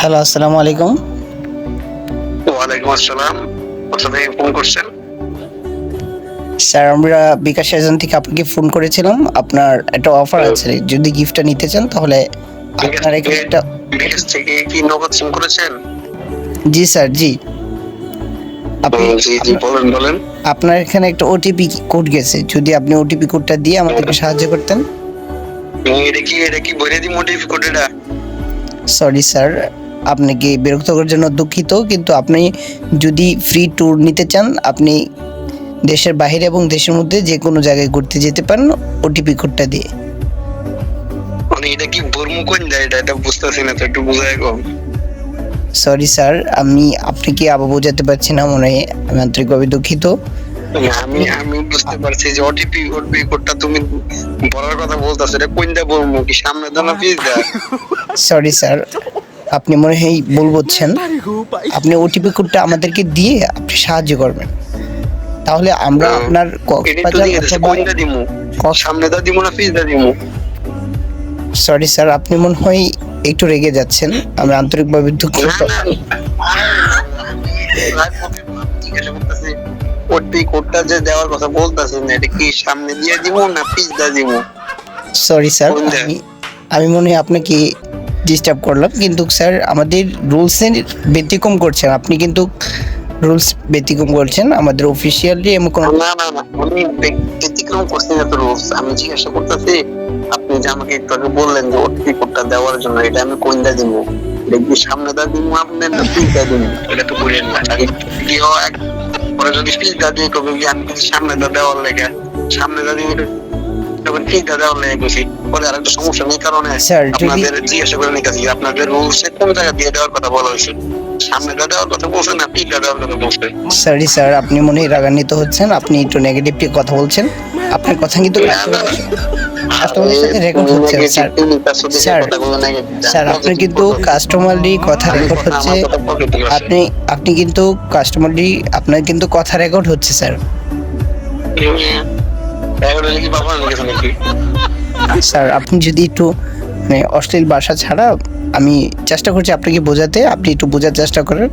Hello, আসসালামু আলাইকুম। ওয়ালাইকুম আসসালাম। কোথা থেকে ফোন করছেন? স্যার, আমরা বিকাশ এজেন্ট থেকে আপনাকে ফোন করেছিলাম। আপনার একটা অফার আছে। যদি গিফটটা নিতে চান তাহলে আপনার এখানে একটা বিকাশ থেকে কি নগদ সিম করেছেন? জি স্যার, জি। আপনি জি বলেন বলেন। আপনার এখানে একটা ওটিপি কোড গেছে। যদি আপনি ওটিপি কোডটা দিয়ে আমাদেরকে সাহায্য করতেন। এটা কি বলে দি মোটিভ কোড এটা? সরি স্যার, আপনাকে বিরক্ত করার জন্য দুঃখিত, কিন্তু আপনি যদি ফ্রি ট্যুর নিতে চান, আপনি দেশের বাইরে এবং দেশের মধ্যে যে কোনো জায়গায় ঘুরতে যেতে পারেন ওটিপি কোডটা দিয়ে। মানে এটা কি বর্মু কোন যায় এটা বুঝতেছি না, তো একটু বুঝাই কম। সরি স্যার, আমি আপনাকে আবার বোঝাতে পারছি না মনে হয়। আমি আন্তরিকভাবে দুঃখিত। আমি বুঝতে পারছি যে ওটিপি কোডটা তুমি বলার কথা বলতাছো, এটা কোন দা বর্মু কি সামনে দাও না পিছ দা? সরি স্যার, আপনি মনে হয় ভুল বলছেন। আপনি ওটিপি কোডটা আমাদেরকে দিয়ে আপনি সাহায্য করবেন, তাহলে আমরা আপনার এটা তো কক্সবাজার দিয়ে দিছে, অথবা কোন দা দিমু? সামনে দা দিমু না পিছ দা দিমু? সরি স্যার, আপনি মনে হয় একটু রেগে যাচ্ছেন। আমি আন্তরিকভাবে দুঃখিত। ওটিপি কোডটা যে দেওয়ার কথা বলতাছেন, এটা কি সামনে দিয়ে দিমু না পিছ দা দিমু? সরি স্যার, কোনটা? আমি মনে হয় আপনাকে ডিস্টার্ব করলাম, কিন্তু স্যার আমাদের রুলসের ব্যতিক্রম করছেন। আপনি কিন্তু রুলস ব্যতিক্রম করছেন আমাদের অফিসিয়ালি এমন কোনো। না, আমি ব্যতিক্রম করছি না তো রুলস। আমি জিজ্ঞাসা করতেছি, আপনি যে আমাকে একটু আগে বললেন যে ওটিপি কোডটা দেওয়ার জন্য, এটা আমি কোনটা দিমু? এটা কি সামনে দা দিমু আপনার না পিছ দা দিমু? এটা তো বলেন না। আগে কি হয়, পরে যদি পিছ দা দিয়ে কবে কি আমি কিছু সামনে দা দেওয়ার লেগে, সামনে দা দিয়ে তখন পিছ দা দেওয়ার লেগে গেছি, পরে আরেকটা সমস্যা নেই। কারণে স্যার, আপনাদের জিজ্ঞাসা করে নিতেছি যে আপনাদের রুলসে কোন জায়গা দিয়ে দেওয়ার কথা বলা হয়েছে, সামনে দা দেওয়ার কথা বলছে না পিছ দা দেওয়ার কথা বলছে? সরি স্যার, আপনি মনে হয় রাগান্বিত হচ্ছেন। আপনি একটু নেগেটিভলি কথা বলছেন। আপনার কথা কিন্তু কাস্টমারের সাথে রেকর্ড হচ্ছে স্যার। স্যার, আপনার কিন্তু কাস্টমারলি কথা রেকর্ড হচ্ছে। আপনি কিন্তু কাস্টমারলি আপনার কিন্তু কথা রেকর্ড হচ্ছে স্যার। স্যার, আপনি যদি একটু মানে অশ্লীল ভাষা ছাড়া, আমি চেষ্টা করছি আপনাকে বোঝাতে, আপনি একটু বোঝার চেষ্টা করেন।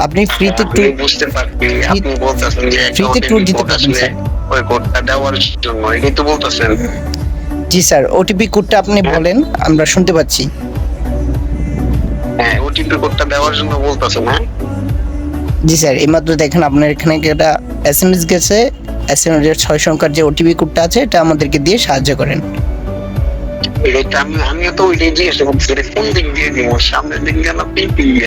আপনি ফ্রিতে ট্যুর বুঝতে পারছি, আপনি বলতেছেন যে ফ্রিতে ট্যুর দিতে পারবেন স্যার। ওই কোডটা দেওয়ার জন্য এটাই তো বলতেছেন। জি স্যার, ওটিপি কোডটা আপনি বলেন, আমরা শুনতে পাচ্ছি। হ্যাঁ, ওটিপি কোডটা দেওয়ার জন্য বলতেছেন। হ্যাঁ জি স্যার, এইমাত্র দেখেন আপনার এখানে একটা এসএমএস গেছে। এসএমএস এর 6 সংখ্যার যে ওটিপি কোডটা আছে এটা আমাদেরকে দিয়ে সাহায্য করেন। আমিও তো ওইটাই জিজ্ঞাসা করছি, কোন দিক দিয়ে দিব, সামনের দিক দিয়ে না পিছন দিয়ে?